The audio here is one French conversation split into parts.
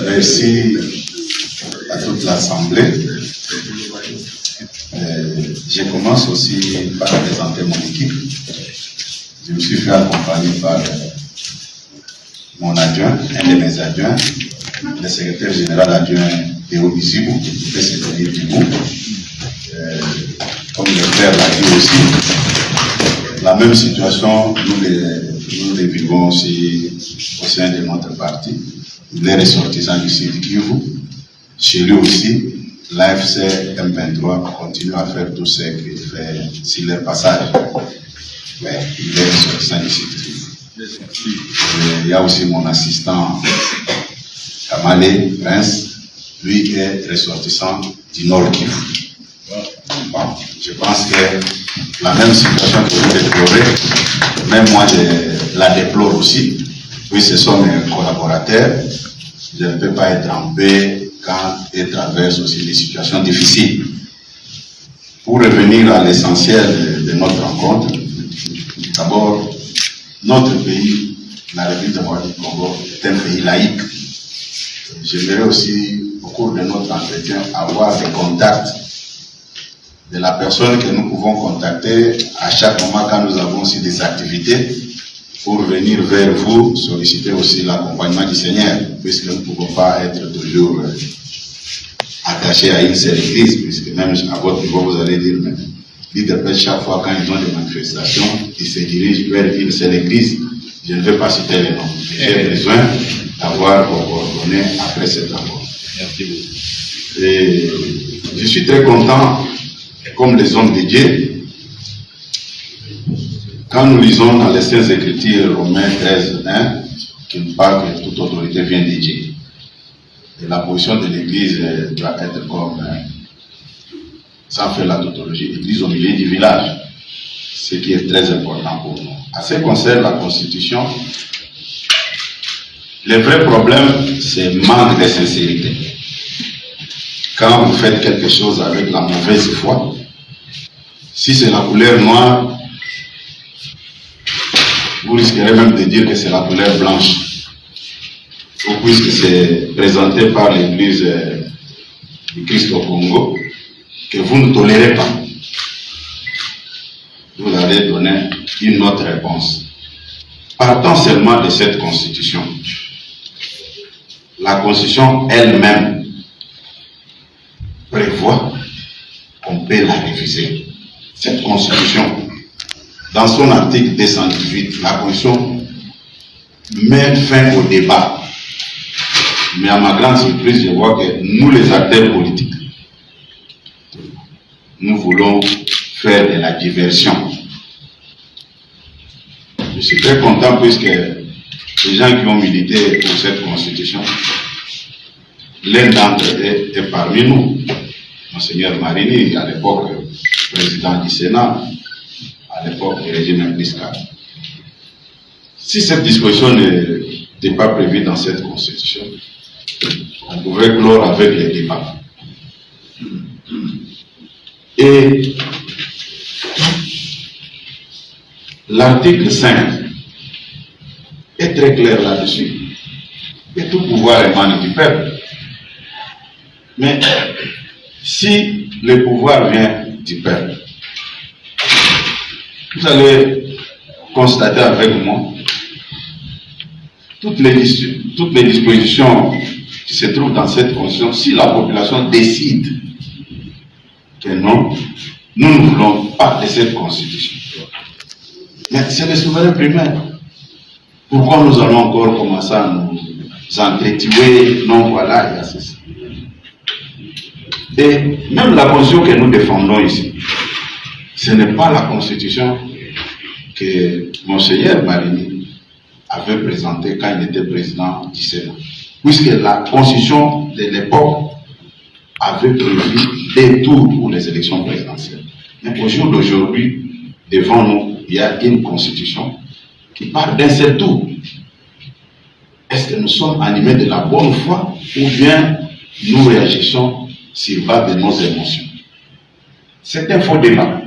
Merci à toute l'Assemblée. Je commence aussi par présenter mon équipe. Je me suis fait accompagner par mon adjoint, un de mes adjoints, le secrétaire général adjoint Théo Bizibou, le secrétaire du groupe. Comme le frère l'a dit aussi, la même situation, nous les vivons aussi au sein de notre parti. Les ressortissants du site Kivu, chez lui aussi, l'AFC M23 continue à faire tout ce qu'il fait sur leur passage. Mais il est ressortissant du site Kivu. Il y a aussi mon assistant Kamale Prince, lui est ressortissant du Nord Kivu. Bon, je pense que la même situation que vous déplorez, même moi je la déplore aussi. Oui, ce sont mes collaborateurs. Je ne peux pas être en paix quand ils traversent aussi des situations difficiles. Pour revenir à l'essentiel de notre rencontre, d'abord, notre pays, la République démocratique du Congo, est un pays laïque. J'aimerais aussi, au cours de notre entretien, avoir des contacts de la personne que nous pouvons contacter à chaque moment quand nous avons aussi des activités pour venir vers vous, solliciter aussi l'accompagnement du Seigneur, puisque nous ne pouvons pas être toujours attachés à une seule église, puisque même à votre niveau vous allez dire, mais l'IDP chaque fois quand ils ont des manifestations, ils se dirigent vers une seule église. Je ne vais pas citer les noms. J'ai besoin d'avoir vos coordonnées après cette rencontre. Merci beaucoup. Et je suis très content, comme les hommes de Dieu, quand nous lisons dans les Saintes Écritures, Romains 13, 1, qui nous parle que toute autorité vient de Dieu. Et la position de l'Église doit être comme, sans faire la tautologie, l'Église au milieu du village, ce qui est très important pour nous. À ce qui concerne la Constitution, le vrai problème, c'est le manque de sincérité. Quand vous faites quelque chose avec la mauvaise foi, si c'est la couleur noire, vous risquerez même de dire que c'est la couleur blanche. Ou puisque c'est présenté par l'Église du Christ au Congo, que vous ne tolérez pas. Vous allez donner une autre réponse. Partant seulement de cette Constitution, la Constitution elle-même prévoit qu'on peut la réviser. Cette Constitution, dans son article 218, la Constitution met fin au débat. Mais à ma grande surprise, je vois que nous, les acteurs politiques, nous voulons faire de la diversion. Je suis très content puisque les gens qui ont milité pour cette Constitution, l'un d'entre eux est parmi nous. Monseigneur Marini, à l'époque président du Sénat, à l'époque du régime implicable. Si cette disposition n'était pas prévue dans cette Constitution, on pouvait clore avec les débats. Et l'article 5 est très clair là-dessus. Et tout pouvoir émane du peuple. Mais si le pouvoir vient du peuple, vous allez constater avec moi toutes les dispositions qui se trouvent dans cette Constitution. Si la population décide que non, nous ne voulons pas de cette Constitution. Mais c'est le souverain primaire. Pourquoi nous allons encore commencer à nous entretuer? Non, voilà, il y a ceci. Et même la Constitution que nous défendons ici, ce n'est pas la Constitution que Monseigneur Marini avait présentée quand il était président du Sénat. Puisque la Constitution de l'époque avait prévu des tours pour les élections présidentielles. Mais au jour d'aujourd'hui, devant nous, il y a une Constitution qui parle d'un seul tour. Est-ce que nous sommes animés de la bonne foi ou bien nous réagissons sur base de nos émotions? C'est un faux débat.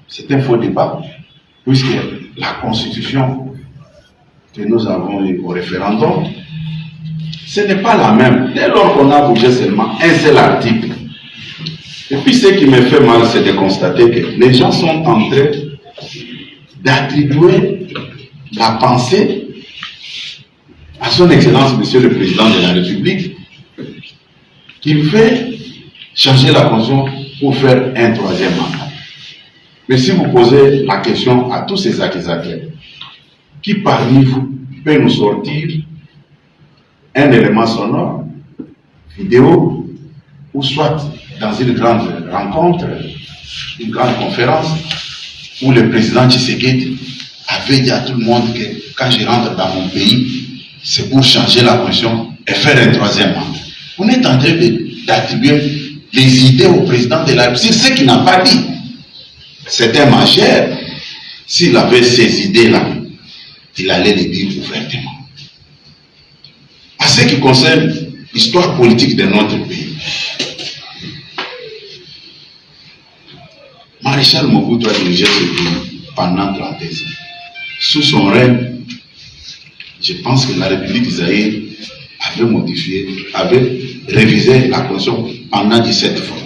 C'est un faux débat, puisque la Constitution que nous avons eu au référendum ce n'est pas la même. Dès lors qu'on a bougé seulement un seul article. Et puis ce qui me fait mal, c'est de constater que les gens sont en train d'attribuer la pensée à son Excellence, Monsieur le Président de la République, qu'il fait changer la Constitution pour faire un troisième mandat. Mais si vous posez la question à tous ces accusateurs, qui parmi vous peut nous sortir un élément sonore, vidéo, ou soit dans une grande rencontre, une grande conférence, où le président Tshisekedi avait dit à tout le monde que quand je rentre dans mon pays, c'est pour changer la Constitution et faire un troisième mandat. On est en train d'attribuer les idées au président de la République, c'est ce qu'il n'a pas dit. C'est un majeur. S'il avait ces idées-là, il allait les dire ouvertement. À ce qui concerne l'histoire politique de notre pays, Maréchal Mobutu a dirigé ce pays pendant 30 ans. Sous son règne, je pense que la République d'Israël avait révisé la Constitution pendant 17 fois.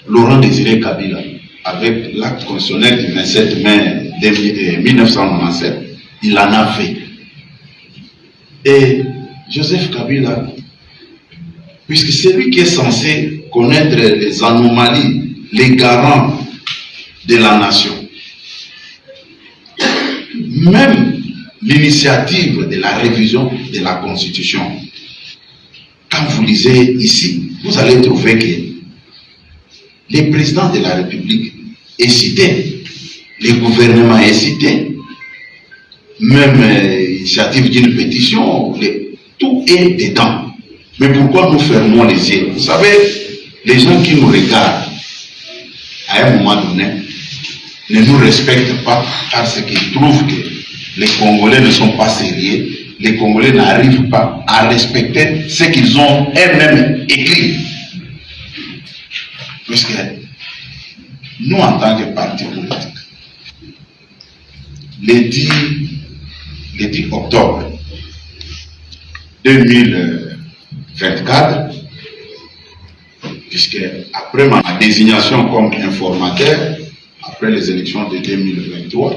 Laurent Désiré Kabila, avec l'acte constitutionnel du 27 mai 1997, il en a fait. Et Joseph Kabila, puisque c'est lui qui est censé connaître les anomalies, les garants de la nation, même l'initiative de la révision de la Constitution, quand vous lisez ici, vous allez trouver que les présidents de la République hésitaient, les gouvernements hésitaient, même l'initiative d'une pétition, tout est dedans. Mais pourquoi nous fermons les yeux? Vous savez, les gens qui nous regardent, à un moment donné, ne nous respectent pas parce qu'ils trouvent que les Congolais ne sont pas sérieux, les Congolais n'arrivent pas à respecter ce qu'ils ont eux-mêmes écrit. Puisque nous, en tant que parti politique, le 10 octobre 2024, puisque après ma désignation comme informateur, après les élections de 2023,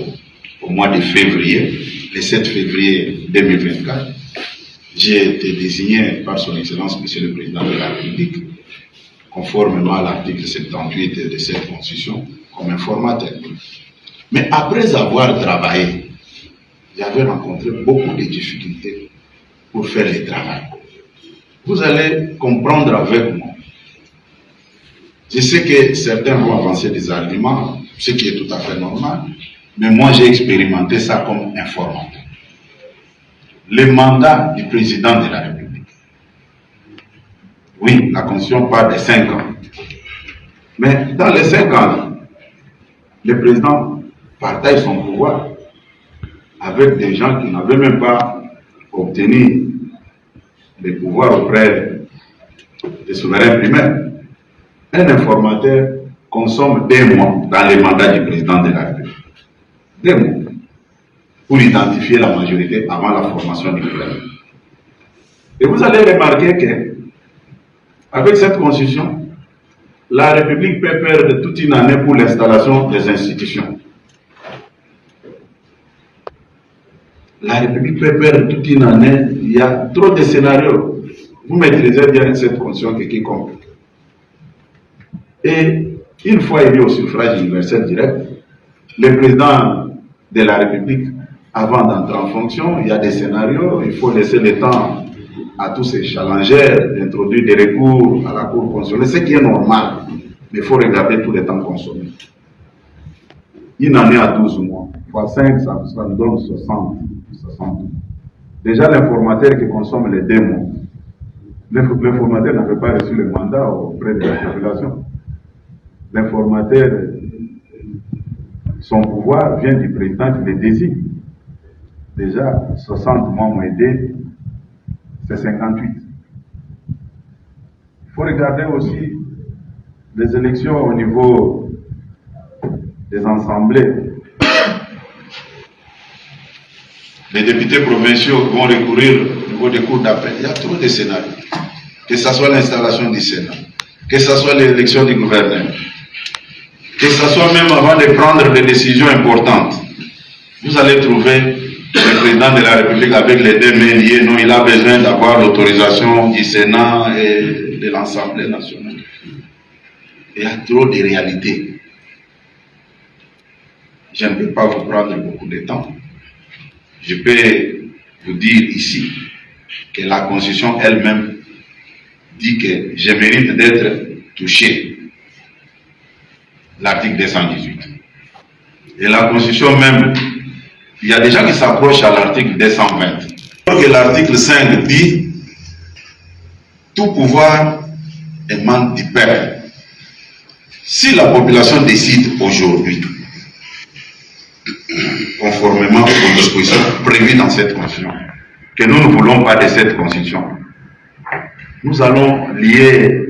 au mois de février, le 7 février 2024, j'ai été désigné par son Excellence, Monsieur le Président de la République, conformément à l'article 78 de cette Constitution, comme informateur. Mais après avoir travaillé, j'avais rencontré beaucoup de difficultés pour faire le travail. Vous allez comprendre avec moi. Je sais que certains vont avancer des arguments, ce qui est tout à fait normal, mais moi j'ai expérimenté ça comme informateur. Le mandat du président de la République. Oui, la Constitution parle de 5 ans. Mais dans les 5 ans, le président partage son pouvoir avec des gens qui n'avaient même pas obtenu le pouvoir auprès des souverains primaires. Un informateur consomme 2 mois dans le mandat du président de la République. 2 mois. Pour identifier la majorité avant la formation du gouvernement. Et vous allez remarquer que, avec cette constitution, la République peut perdre toute une année pour l'installation des institutions. La République peut perdre toute une année, il y a trop de scénarios. Vous maîtrisez bien cette constitution qui est compliquée. Et une fois élu au suffrage universel direct, le président de la République, avant d'entrer en fonction, il y a des scénarios, il faut laisser le temps à tous ces challengers d'introduire des recours à la Cour constitutionnelle, ce qui est normal, mais il faut regarder tout le temps consommé. Une année à 12 mois, fois 5, ça nous donne 60. Déjà l'informateur qui consomme les 2 mois, l'informateur n'avait pas reçu le mandat auprès de la population. L'informateur, son pouvoir vient du président qui le désigne. Déjà, 60 mois moins 2, c'est 58. Il faut regarder aussi les élections au niveau des assemblées. Les députés provinciaux vont recourir niveau des cours d'appel. Il y a trop de scénarios. Que ce soit l'installation du Sénat, que ce soit l'élection du gouverneur, que ce soit même avant de prendre des décisions importantes. Vous allez trouver le président de la République avec les deux mains liées. Non, il a besoin d'avoir l'autorisation du Sénat et de l'Assemblée nationale. Il y a trop de réalités. Je ne peux pas vous prendre beaucoup de temps. Je peux vous dire ici que la Constitution elle-même dit que je mérite d'être touché. L'article 218. Et la Constitution même, il y a des gens qui s'approchent à l'article 220. Alors que l'article 5 dit tout pouvoir émane du peuple. Si la population décide aujourd'hui, conformément aux dispositions prévues dans cette Constitution, que nous ne voulons pas de cette Constitution, nous allons lier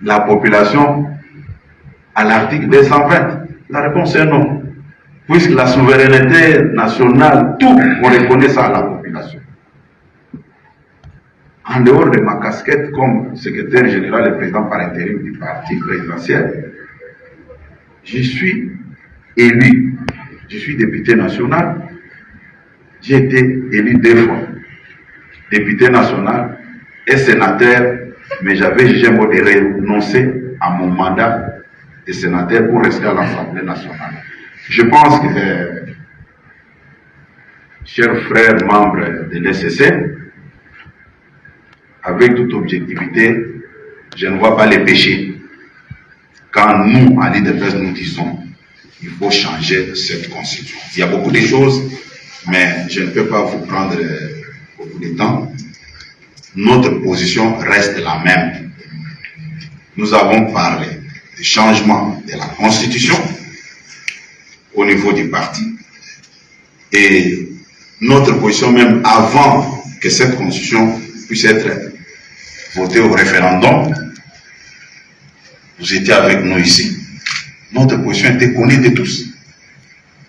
la population à l'article 220. La réponse est non. Puisque la souveraineté nationale, tout, on reconnaît ça à la population. En dehors de ma casquette comme secrétaire général et président par intérim du parti présidentiel, je suis élu. Je suis député national. J'ai été élu 2 fois. Député national et sénateur, mais j'avais jugé moi de renoncer à mon mandat de sénateur pour rester à l'Assemblée nationale. Je pense que, chers frères membres de l'ECC, avec toute objectivité, je ne vois pas les péchés. Quand nous, à l'IDPS, nous disons qu'il faut changer cette constitution. Il y a beaucoup de choses, mais je ne peux pas vous prendre beaucoup de temps. Notre position reste la même. Nous avons parlé du changement de la Constitution au niveau du parti. Et notre position même avant que cette Constitution puisse être votée au référendum, vous étiez avec nous ici, notre position était connue de tous.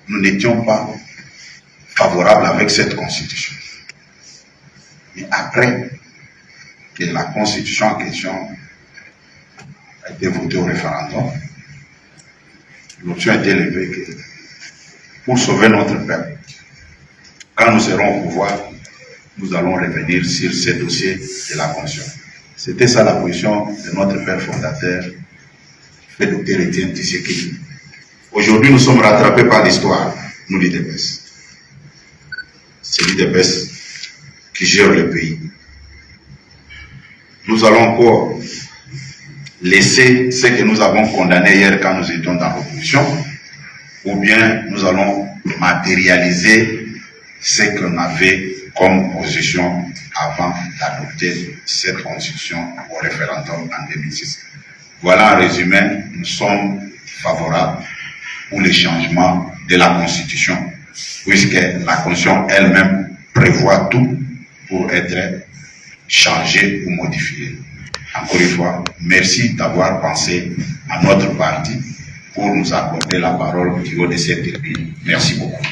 Nous n'étions pas favorables avec cette Constitution. Et après que la Constitution en question a été votée au référendum, l'option a été levée que pour sauver notre peuple, quand nous serons au pouvoir, nous allons revenir sur ces dossiers de la Constitution. C'était ça la position de notre père fondateur, le docteur Étienne Tshisekedi. Aujourd'hui, nous sommes rattrapés par l'histoire, nous l'IDPS. C'est l'IDPS qui gère le pays. Nous allons encore laisser ce que nous avons condamné hier quand nous étions dans l'opposition, ou bien nous allons matérialiser ce qu'on avait comme position avant d'adopter cette constitution au référendum en 2006. Voilà en résumé, nous sommes favorables pour le changement de la constitution, puisque la constitution elle-même prévoit tout pour être changée ou modifiée. Encore une fois, merci d'avoir pensé à notre parti pour nous accorder la parole au niveau de cette tribune. Merci beaucoup.